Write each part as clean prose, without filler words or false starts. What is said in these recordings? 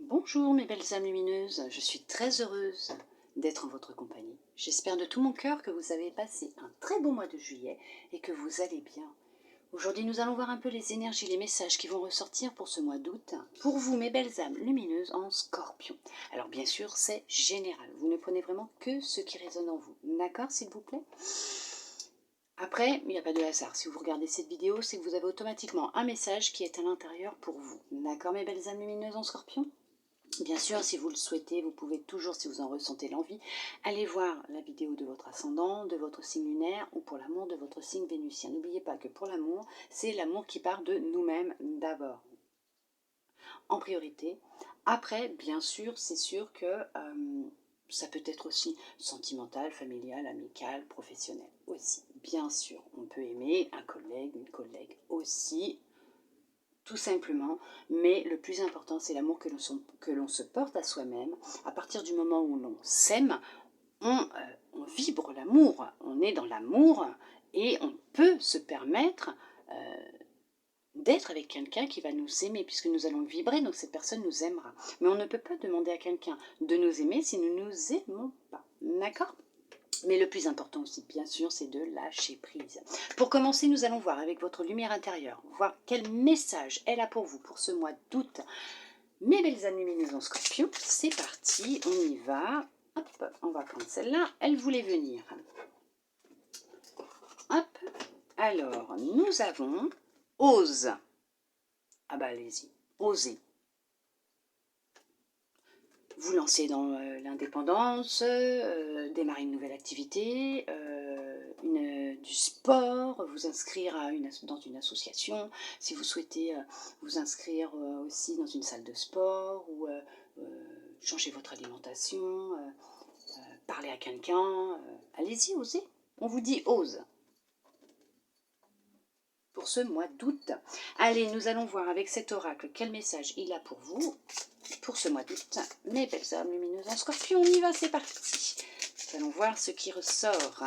Bonjour mes belles âmes lumineuses, je suis très heureuse d'être en votre compagnie. J'espère de tout mon cœur que vous avez passé un très beau mois de juillet et que vous allez bien. Aujourd'hui nous allons voir un peu les énergies, les messages qui vont ressortir pour ce mois d'août. Pour vous mes belles âmes lumineuses en Scorpion. Alors bien sûr c'est général, vous ne prenez vraiment que ce qui résonne en vous. D'accord s'il vous plaît ? Après, il n'y a pas de hasard. Si vous regardez cette vidéo, c'est que vous avez automatiquement un message qui est à l'intérieur pour vous. D'accord mes belles âmes lumineuses en Scorpion ? Bien sûr, si vous le souhaitez, vous pouvez toujours, si vous en ressentez l'envie, aller voir la vidéo de votre ascendant, de votre signe lunaire ou pour l'amour de votre signe vénusien. N'oubliez pas que pour l'amour, c'est l'amour qui part de nous-mêmes d'abord, en priorité. Après, bien sûr, c'est sûr que ça peut être aussi sentimental, familial, amical, professionnel aussi. Bien sûr, on peut aimer un collègue, une collègue aussi, tout simplement, mais le plus important, c'est l'amour que l'on se porte à soi-même. À partir du moment où l'on s'aime, on vibre l'amour, on est dans l'amour et on peut se permettre d'être avec quelqu'un qui va nous aimer, puisque nous allons le vibrer, donc cette personne nous aimera. Mais on ne peut pas demander à quelqu'un de nous aimer si nous ne nous aimons pas. D'accord ? Mais le plus important aussi, bien sûr, c'est de lâcher prise. Pour commencer, nous allons voir avec votre lumière intérieure, voir quel message elle a pour vous pour ce mois d'août. Mes belles âmes lumineuses en Scorpion, c'est parti, on y va. Hop, on va prendre celle-là, elle voulait venir. Hop, alors, nous avons ose. Ah bah allez-y, osez. Vous lancer dans l'indépendance, démarrer une nouvelle activité, du sport, vous inscrire dans une association, si vous souhaitez vous inscrire aussi dans une salle de sport ou changer votre alimentation, parler à quelqu'un, allez-y, osez. On vous dit ose pour ce mois d'août. Allez, nous allons voir avec cet oracle quel message il a pour vous pour ce mois d'août. Mes belles âmes lumineuses en Scorpion, on y va, c'est parti. Nous allons voir ce qui ressort.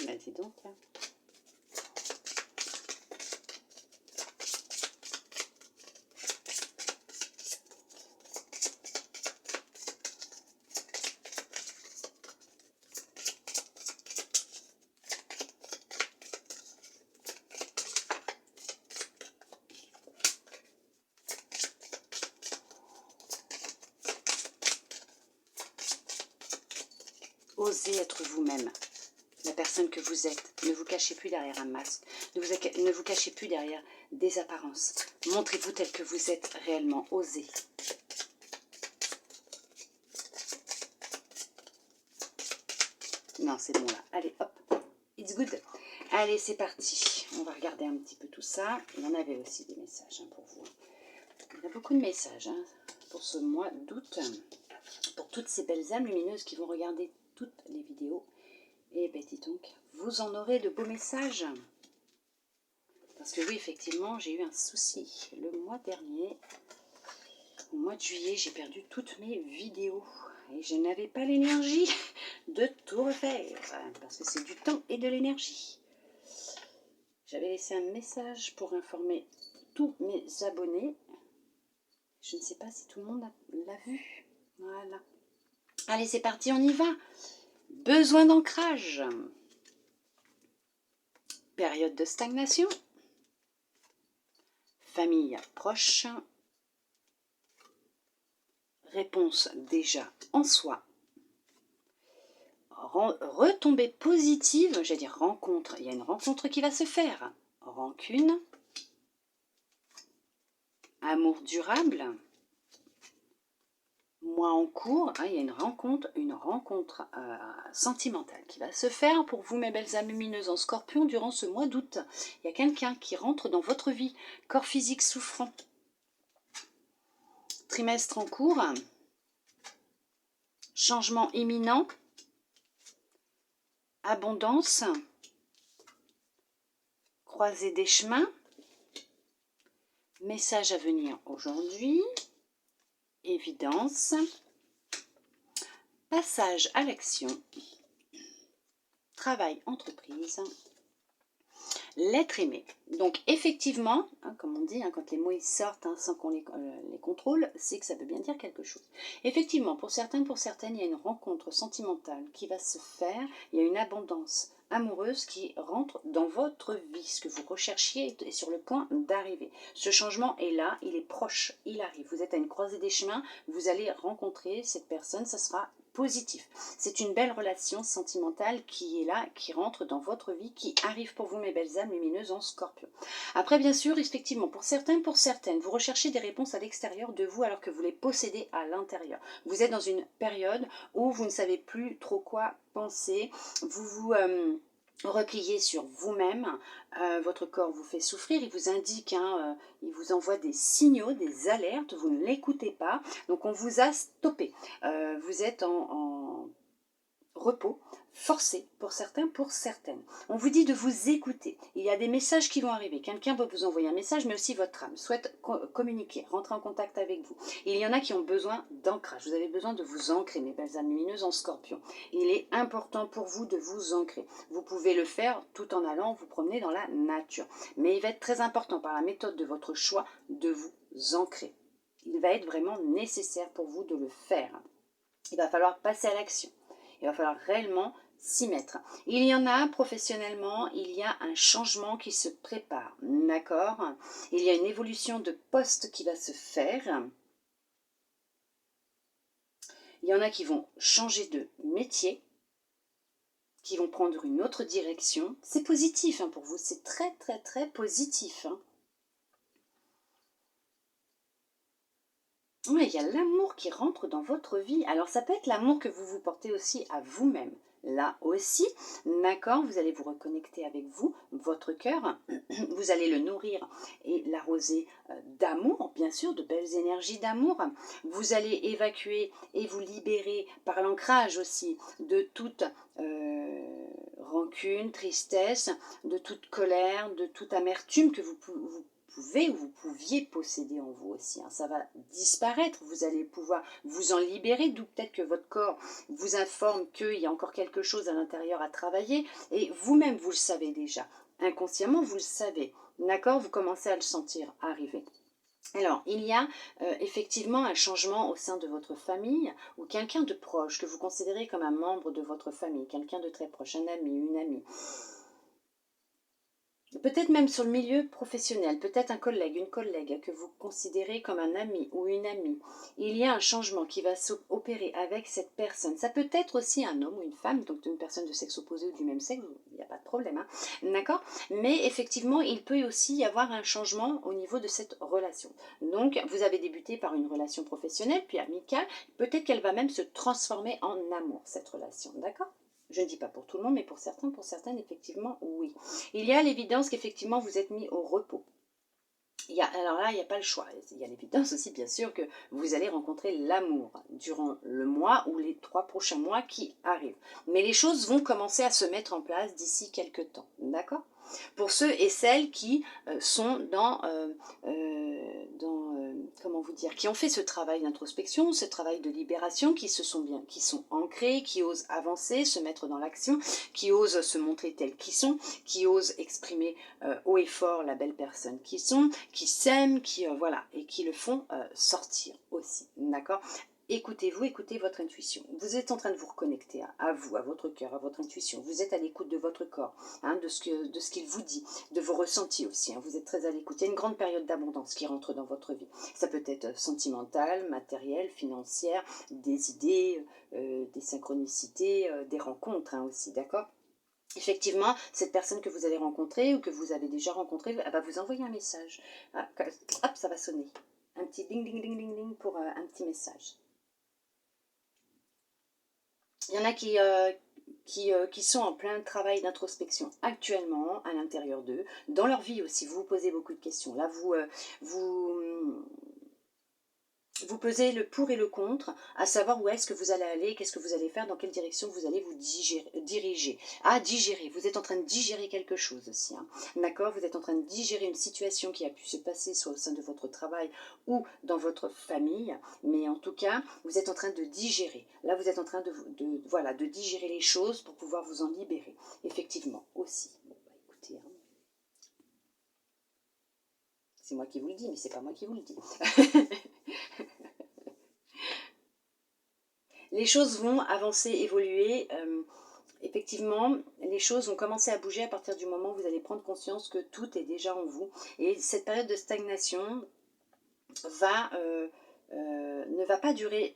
Ben dis donc. Osez être vous-même, la personne que vous êtes. Ne vous cachez plus derrière un masque. Ne vous cachez plus derrière des apparences. Montrez-vous tel que vous êtes réellement. Osez. Non, c'est bon là. Allez, hop. It's good. Allez, c'est parti. On va regarder un petit peu tout ça. Il y en avait aussi des messages pour vous. Il y a beaucoup de messages pour ce mois d'août. Pour toutes ces belles âmes lumineuses qui vont regarder toutes les vidéos. Et ben dis donc, vous en aurez de beaux messages. Parce que oui, effectivement, j'ai eu un souci. Le mois dernier, au mois de juillet, j'ai perdu toutes mes vidéos. Et je n'avais pas l'énergie de tout refaire. Parce que c'est du temps et de l'énergie. J'avais laissé un message pour informer tous mes abonnés. Je ne sais pas si tout le monde l'a vu. Voilà. Allez, c'est parti, on y va. Besoin d'ancrage. Période de stagnation. Famille proche. Réponse déjà en soi. retombée positive, j'allais dire rencontre, il y a une rencontre qui va se faire. Rancune, amour durable, mois en cours, il y a une rencontre sentimentale qui va se faire pour vous, mes belles âmes lumineuses en Scorpion, durant ce mois d'août. Il y a quelqu'un qui rentre dans votre vie, corps physique souffrant. Trimestre en cours, changement imminent, abondance, croisée des chemins, message à venir aujourd'hui, évidence, passage à l'action, travail, entreprise, l'être aimé. Donc effectivement, comme on dit, quand les mots ils sortent sans qu'on les contrôle, c'est que ça veut bien dire quelque chose. Effectivement, pour certains, pour certaines, il y a une rencontre sentimentale qui va se faire, il y a une abondance amoureuse qui rentre dans votre vie. Ce que vous recherchiez est sur le point d'arriver. Ce changement est là, il est proche, il arrive. Vous êtes à une croisée des chemins, vous allez rencontrer cette personne, ça sera positif. C'est une belle relation sentimentale qui est là, qui rentre dans votre vie, qui arrive pour vous, mes belles âmes lumineuses en Scorpion. Après, bien sûr, effectivement, pour certains, pour certaines, vous recherchez des réponses à l'extérieur de vous alors que vous les possédez à l'intérieur. Vous êtes dans une période où vous ne savez plus trop quoi penser, vous vous repliez sur vous-même, votre corps vous fait souffrir, il vous indique, il vous envoie des signaux, des alertes, vous ne l'écoutez pas, donc on vous a stoppé. Vous êtes en repos, forcé pour certains, pour certaines. On vous dit de vous écouter. Il y a des messages qui vont arriver. Quelqu'un va vous envoyer un message, mais aussi votre âme souhaite communiquer, rentrer en contact avec vous. Et il y en a qui ont besoin d'ancrage. Vous avez besoin de vous ancrer, mes belles âmes lumineuses en Scorpion. Il est important pour vous de vous ancrer. Vous pouvez le faire tout en allant vous promener dans la nature. Mais il va être très important, par la méthode de votre choix, de vous ancrer. Il va être vraiment nécessaire pour vous de le faire. Il va falloir passer à l'action. Il va falloir réellement s'y mettre. Il y en a professionnellement, il y a un changement qui se prépare, d'accord? Il y a une évolution de poste qui va se faire. Il y en a qui vont changer de métier, qui vont prendre une autre direction. C'est positif pour vous, c'est très très très positif. Oui, il y a l'amour qui rentre dans votre vie. Alors ça peut être l'amour que vous vous portez aussi à vous-même. Là aussi, d'accord, vous allez vous reconnecter avec vous, votre cœur, vous allez le nourrir et l'arroser d'amour, bien sûr, de belles énergies d'amour. Vous allez évacuer et vous libérer par l'ancrage aussi de toute rancune, tristesse, de toute colère, de toute amertume que vous pouvez ou vous pouviez posséder en vous aussi. Ça va disparaître, vous allez pouvoir vous en libérer, d'où peut-être que votre corps vous informe qu'il y a encore quelque chose à l'intérieur à travailler, et vous-même vous le savez déjà. Inconsciemment, vous le savez. D'accord? Vous commencez à le sentir arriver. Alors, il y a effectivement un changement au sein de votre famille ou quelqu'un de proche que vous considérez comme un membre de votre famille, quelqu'un de très proche, un ami, une amie. Peut-être même sur le milieu professionnel, peut-être un collègue, une collègue que vous considérez comme un ami ou une amie. Il y a un changement qui va s'opérer avec cette personne. Ça peut être aussi un homme ou une femme, donc une personne de sexe opposé ou du même sexe, il n'y a pas de problème, d'accord? Mais effectivement, il peut aussi y avoir un changement au niveau de cette relation. Donc, vous avez débuté par une relation professionnelle, puis amicale, peut-être qu'elle va même se transformer en amour, cette relation, d'accord? Je ne dis pas pour tout le monde, mais pour certains, pour certaines, effectivement, oui. Il y a l'évidence qu'effectivement, vous êtes mis au repos. Alors là, il n'y a pas le choix. Il y a l'évidence aussi, bien sûr, que vous allez rencontrer l'amour durant le mois ou les 3 prochains mois qui arrivent. Mais les choses vont commencer à se mettre en place d'ici quelques temps. D'accord ? Pour ceux et celles qui sont comment vous dire, qui ont fait ce travail d'introspection, ce travail de libération, qui sont ancrés, qui osent avancer, se mettre dans l'action, qui osent se montrer tels qu'ils sont, qui osent exprimer haut et fort la belle personne qu'ils sont, qui s'aiment, voilà, et qui le font sortir aussi, d'accord ? écoutez-vous, écoutez votre intuition. Vous êtes en train de vous reconnecter à vous, à votre cœur, à votre intuition. Vous êtes à l'écoute de votre corps, hein, de ce qu'il vous dit, de vos ressentis aussi. Hein. Vous êtes très à l'écoute. Il y a une grande période d'abondance qui rentre dans votre vie. Ça peut être sentimental, matériel, financière, des idées, des synchronicités, des rencontres hein, aussi, d'accord? Effectivement, cette personne que vous allez rencontrer ou que vous avez déjà rencontrée, elle va vous envoyer un message. Ah, hop, ça va sonner. Un petit ding, ding, ding, ding, ding pour un petit message. Il y en a qui sont en plein travail d'introspection actuellement à l'intérieur d'eux, dans leur vie aussi. Vous vous posez beaucoup de questions. Là, vous pesez le pour et le contre, à savoir où est-ce que vous allez aller, qu'est-ce que vous allez faire, dans quelle direction vous allez vous diriger. Ah, digérer, vous êtes en train de digérer quelque chose aussi. Hein. D'accord? Vous êtes en train de digérer une situation qui a pu se passer soit au sein de votre travail ou dans votre famille, mais en tout cas, vous êtes en train de digérer. Là, vous êtes en train voilà, de digérer les choses pour pouvoir vous en libérer. Effectivement, aussi. Bon, bah, écoutez, hein, c'est moi qui vous le dis, mais c'est pas moi qui vous le dis. Les choses vont avancer, évoluer. Effectivement, les choses vont commencer à bouger à partir du moment où vous allez prendre conscience que tout est déjà en vous. Et cette période de stagnation ne va pas durer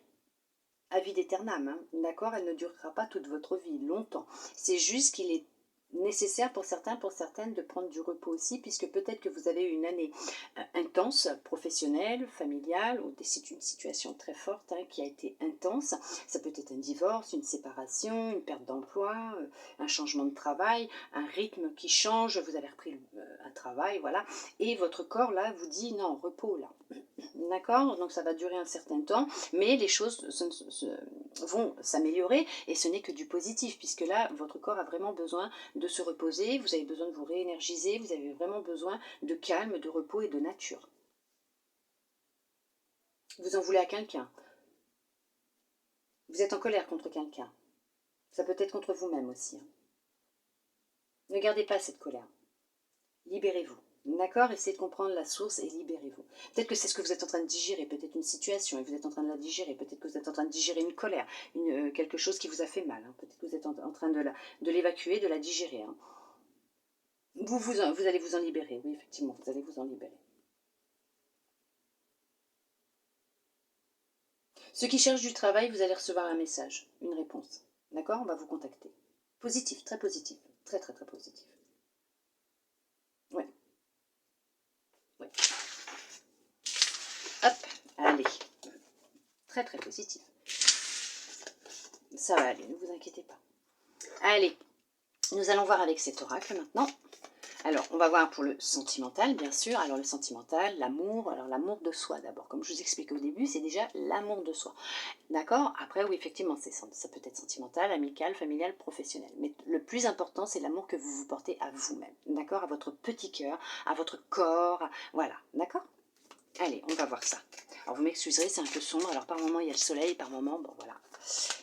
à vide éternam, hein, d'accord? Elle ne durera pas toute votre vie, longtemps. C'est juste qu'il est nécessaire pour certains, pour certaines de prendre du repos aussi, puisque peut-être que vous avez eu une année intense, professionnelle, familiale, ou c'est une situation très forte hein, qui a été intense. Ça peut être un divorce, une séparation, une perte d'emploi, un changement de travail, un rythme qui change, vous avez repris un travail, voilà, et votre corps là vous dit non, repos là. D'accord? Donc ça va durer un certain temps, mais les choses vont s'améliorer et ce n'est que du positif, puisque là, votre corps a vraiment besoin de se reposer, vous avez besoin de vous réénergiser, vous avez vraiment besoin de calme, de repos et de nature. Vous en voulez à quelqu'un. Vous êtes en colère contre quelqu'un. Ça peut être contre vous-même aussi. Hein. Ne gardez pas cette colère. Libérez-vous. D'accord? Essayez de comprendre la source et libérez-vous. Peut-être que c'est ce que vous êtes en train de digérer, peut-être une situation et vous êtes en train de la digérer, peut-être que vous êtes en train de digérer une colère, quelque chose qui vous a fait mal. Hein. Peut-être que vous êtes en train de l'évacuer, de la digérer. Hein. Vous allez vous en libérer, oui, effectivement, vous allez vous en libérer. Ceux qui cherchent du travail, vous allez recevoir un message, une réponse. D'accord? On va vous contacter. Positif, très positif. Très, très, très positif. Ouais. Ouais. Hop, allez. Très, très positif. Ça va aller, ne vous inquiétez pas. Allez, nous allons voir avec cet oracle maintenant. Alors, on va voir pour le sentimental, bien sûr. Alors, le sentimental, l'amour. Alors, l'amour de soi, d'abord. Comme je vous expliquais au début, c'est déjà l'amour de soi. D'accord? Après, oui, effectivement, ça peut être sentimental, amical, familial, professionnel. Mais le plus important, c'est l'amour que vous vous portez à vous-même. D'accord? À votre petit cœur, à votre corps. Voilà. D'accord? Allez, on va voir ça. Alors, vous m'excuserez, c'est un peu sombre. Alors, par moment, il y a le soleil. Par moment, bon, voilà.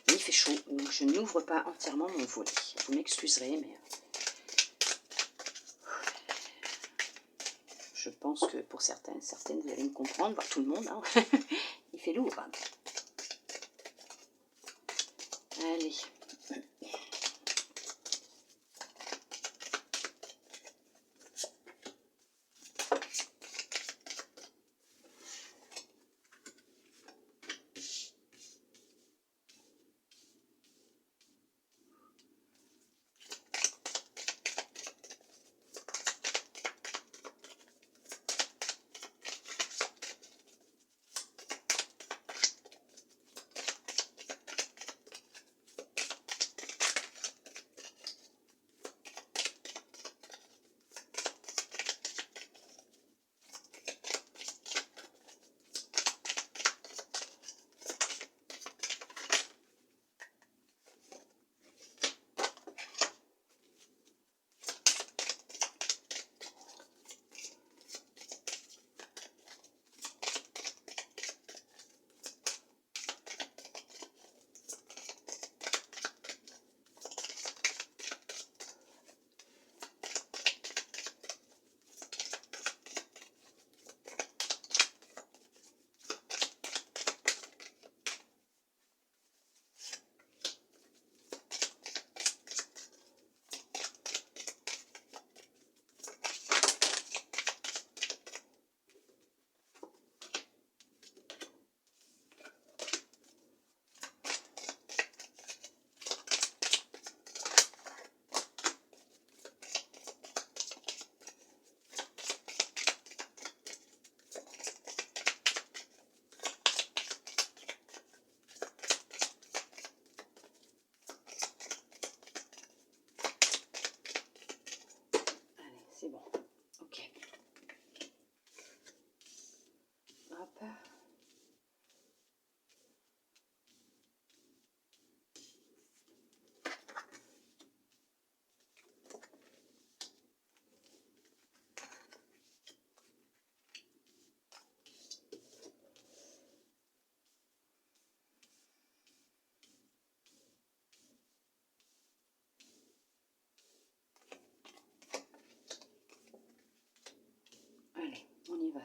Mais il fait chaud, donc je n'ouvre pas entièrement mon volet. Vous m'excuserez, mais... Je pense que pour certaines, vous allez me comprendre, voire tout le monde. Hein. Il fait lourd. Hein. Allez.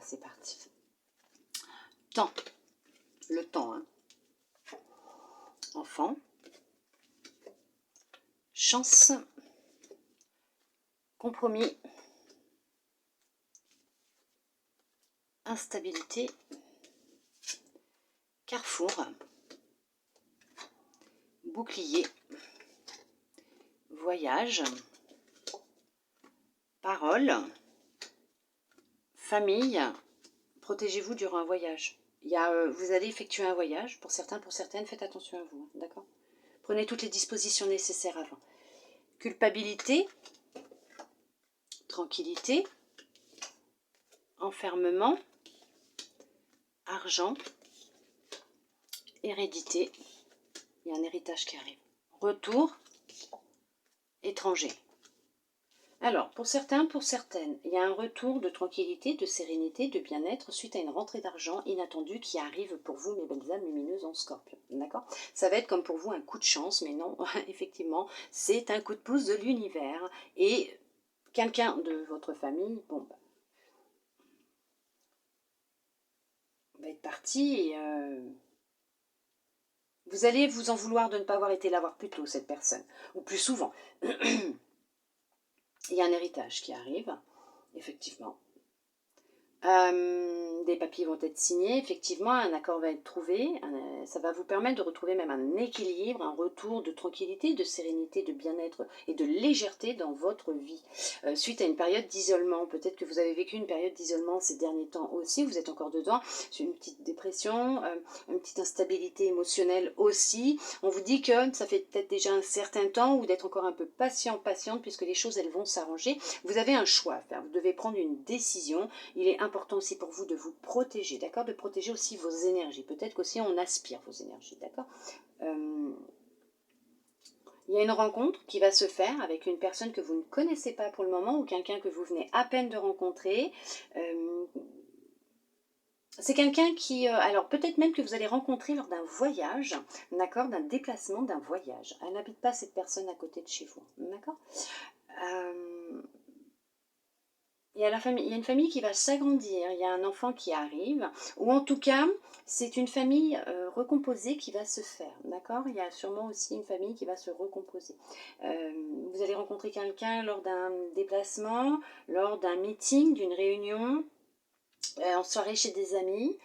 c'est parti. Temps. Le temps, hein. Enfant. Chance. Compromis. Instabilité. Carrefour. Bouclier. Voyage. Parole. Famille. Protégez-vous durant un voyage. Vous allez effectuer un voyage. Pour certains, pour certaines, faites attention à vous. D'accord ? Prenez toutes les dispositions nécessaires avant. Culpabilité. Tranquillité. Enfermement. Argent. Hérédité. Il y a un héritage qui arrive. Retour. Étranger. Alors, pour certains, pour certaines, il y a un retour de tranquillité, de sérénité, de bien-être suite à une rentrée d'argent inattendue qui arrive pour vous, mes belles âmes lumineuses en Scorpion. D'accord ? Ça va être comme pour vous un coup de chance, mais non, effectivement, c'est un coup de pouce de l'univers. Et quelqu'un de votre famille, bon, va être parti et vous allez vous en vouloir de ne pas avoir été la voir plus tôt, cette personne, ou plus souvent. Il y a un héritage qui arrive, effectivement. Des papiers vont être signés, effectivement, un accord va être trouvé, ça va vous permettre de retrouver même un équilibre, un retour de tranquillité, de sérénité, de bien-être et de légèreté dans votre vie. Suite à une période d'isolement, peut-être que vous avez vécu une période d'isolement ces derniers temps aussi, vous êtes encore dedans, c'est une petite dépression, une petite instabilité émotionnelle aussi. On vous dit que ça fait peut-être déjà un certain temps ou d'être encore un peu patient, patiente, puisque les choses elles vont s'arranger. Vous avez un choix à faire, vous devez prendre une décision. Il est important aussi pour vous de vous protéger, d'accord ? De protéger aussi vos énergies. Peut-être qu'aussi on aspire vos énergies, d'accord ? Il y a une rencontre qui va se faire avec une personne que vous ne connaissez pas pour le moment ou quelqu'un que vous venez à peine de rencontrer. C'est quelqu'un qui, alors peut-être même que vous allez rencontrer lors d'un voyage, d'accord ? D'un déplacement, d'un voyage. Elle n'habite pas cette personne à côté de chez vous, d'accord ? Il y a une famille qui va s'agrandir, il y a un enfant qui arrive, ou en tout cas, c'est une famille recomposée qui va se faire, d'accord ? Il y a sûrement aussi une famille qui va se recomposer. Vous allez rencontrer quelqu'un lors d'un déplacement, lors d'un meeting, d'une réunion, en soirée chez des amis.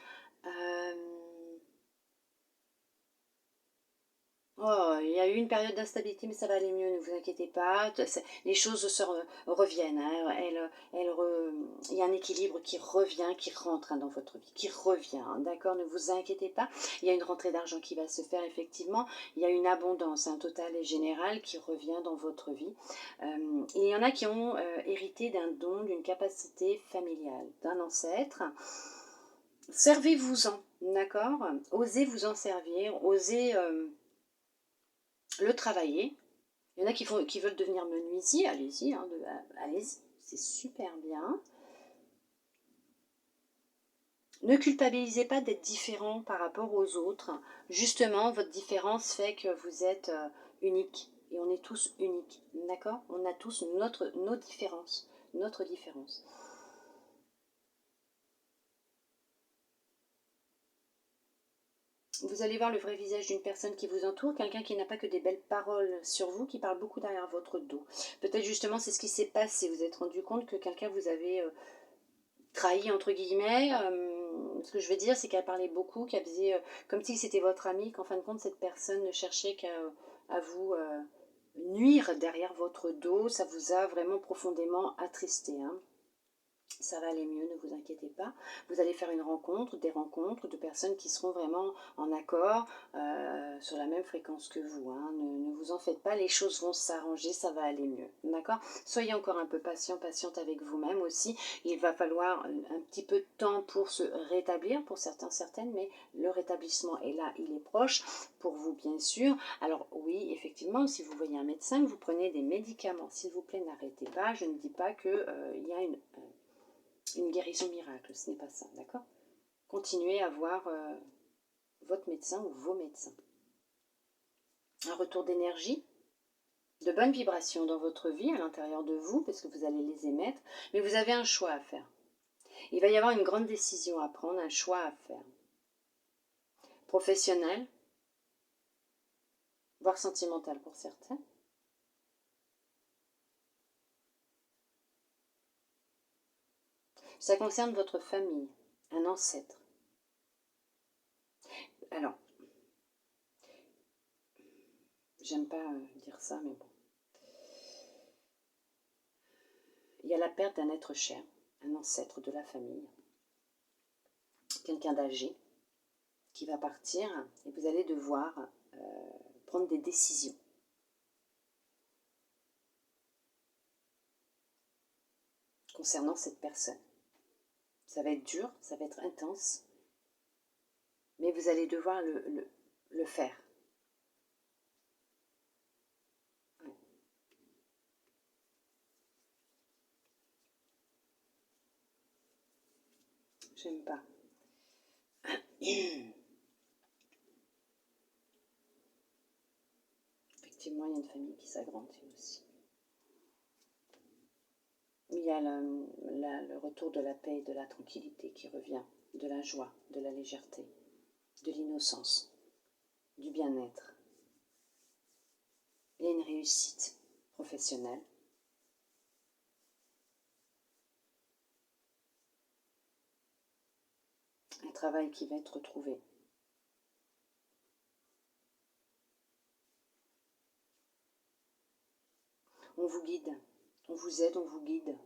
Oh, il y a eu une période d'instabilité, mais ça va aller mieux, ne vous inquiétez pas. Les choses reviennent. Hein. Il y a un équilibre qui revient, qui rentre dans votre vie, qui revient. Hein, d'accord, ne vous inquiétez pas. Il y a une rentrée d'argent qui va se faire, effectivement. Il y a une abondance totale et générale qui revient dans votre vie. Il y en a qui ont hérité d'un don, d'une capacité familiale, d'un ancêtre. Servez-vous-en, d'accord ? Osez vous en servir, osez... le travailler. Il y en a qui veulent devenir menuisier, allez-y, hein, allez-y, c'est super bien. Ne culpabilisez pas d'être différent par rapport aux autres. Justement, votre différence fait que vous êtes unique. Et on est tous uniques, d'accord ? On a tous nos différences, notre différence. Vous allez voir le vrai visage d'une personne qui vous entoure, quelqu'un qui n'a pas que des belles paroles sur vous, qui parle beaucoup derrière votre dos. Peut-être justement c'est ce qui s'est passé, vous vous êtes rendu compte que quelqu'un vous avait trahi entre guillemets. Ce que je veux dire c'est qu'elle parlait beaucoup, qu'elle faisait comme si c'était votre amie, qu'en fin de compte cette personne ne cherchait qu'à vous nuire derrière votre dos. Ça vous a vraiment profondément attristé, hein. Ça va aller mieux, ne vous inquiétez pas. Vous allez faire des rencontres de personnes qui seront vraiment en accord, sur la même fréquence que vous. Hein. Ne vous en faites pas, les choses vont s'arranger, ça va aller mieux. D'accord ? Soyez encore un peu patiente avec vous-même aussi. Il va falloir un petit peu de temps pour se rétablir, pour certains, certaines, mais le rétablissement est là, il est proche, pour vous bien sûr. Alors oui, effectivement, si vous voyez un médecin, vous prenez des médicaments. S'il vous plaît, n'arrêtez pas. Je ne dis pas qu'il y a une guérison miracle, ce n'est pas ça, d'accord ? Continuez à voir votre médecin ou vos médecins. Un retour d'énergie, de bonnes vibrations dans votre vie, à l'intérieur de vous, parce que vous allez les émettre, mais vous avez un choix à faire. Il va y avoir une grande décision à prendre, un choix à faire. Professionnel, voire sentimental pour certains. Ça concerne votre famille, un ancêtre. Alors, j'aime pas dire ça, mais bon. Il y a la perte d'un être cher, un ancêtre de la famille, quelqu'un d'âgé qui va partir et vous allez devoir prendre des décisions. Concernant cette personne. Ça va être dur, ça va être intense, mais vous allez devoir le faire. Ouais. J'aime pas. Effectivement, il y a une famille qui s'agrandit aussi. Il y a le retour de la paix et de la tranquillité qui revient, de la joie, de la légèreté, de l'innocence, du bien-être. Il y a une réussite professionnelle. Un travail qui va être retrouvé. On vous guide, on vous aide, on vous guide,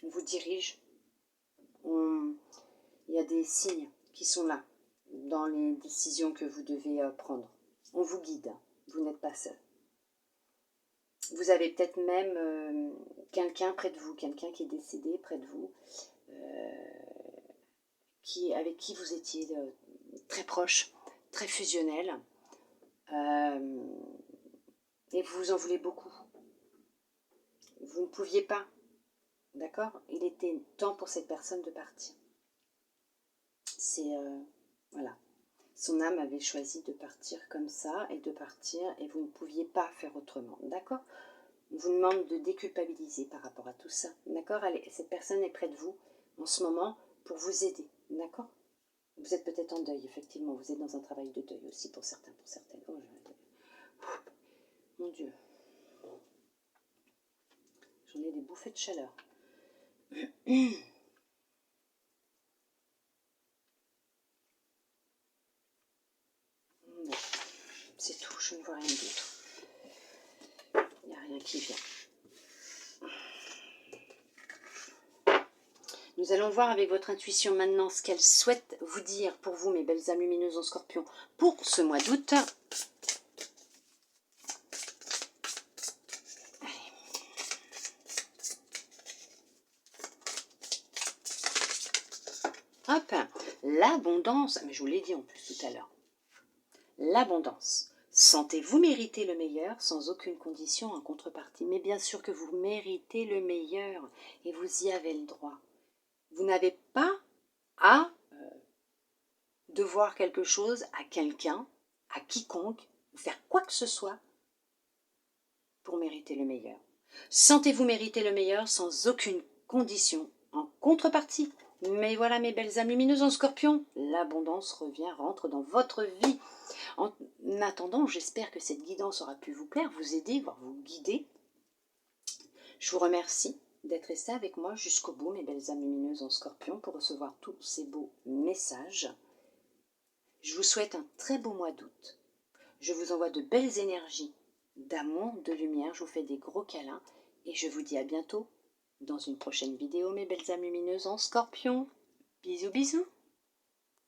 on vous dirige. Il y a des signes qui sont là dans les décisions que vous devez prendre. On vous guide, vous n'êtes pas seul. Vous avez peut-être même quelqu'un près de vous, quelqu'un qui est décédé près de vous, avec qui vous étiez très proche, très fusionnel, et vous vous en voulez beaucoup. Vous ne pouviez pas, d'accord? Il était temps pour cette personne de partir. C'est, voilà. Son âme avait choisi de partir comme ça, et de partir, et vous ne pouviez pas faire autrement, d'accord? On vous demande de déculpabiliser par rapport à tout ça, d'accord? Cette personne est près de vous en ce moment pour vous aider, d'accord? Vous êtes peut-être en deuil, effectivement, vous êtes dans un travail de deuil aussi pour certains, pour certaines. Oh, mon Dieu. J'en ai des bouffées de chaleur. Bon, c'est tout, je ne vois rien d'autre. Il n'y a rien qui vient. Nous allons voir avec votre intuition maintenant ce qu'elle souhaite vous dire pour vous, mes belles âmes lumineuses en Scorpion, pour ce mois d'août. Hop, l'abondance, mais je vous l'ai dit en plus tout à l'heure. L'abondance. Sentez-vous mériter le meilleur sans aucune condition en contrepartie. Mais bien sûr que vous méritez le meilleur et vous y avez le droit. Vous n'avez pas à devoir quelque chose à quelqu'un, à quiconque, ou faire quoi que ce soit pour mériter le meilleur. Sentez-vous mériter le meilleur sans aucune condition en contrepartie. Mais voilà mes belles âmes lumineuses en Scorpion, l'abondance revient, rentre dans votre vie. En attendant, j'espère que cette guidance aura pu vous plaire, vous aider, voire vous guider. Je vous remercie d'être resté avec moi jusqu'au bout, mes belles âmes lumineuses en Scorpion, pour recevoir tous ces beaux messages. Je vous souhaite un très beau mois d'août. Je vous envoie de belles énergies, d'amour, de lumière. Je vous fais des gros câlins et je vous dis à bientôt dans une prochaine vidéo, mes belles âmes lumineuses en Scorpion. Bisous, bisous.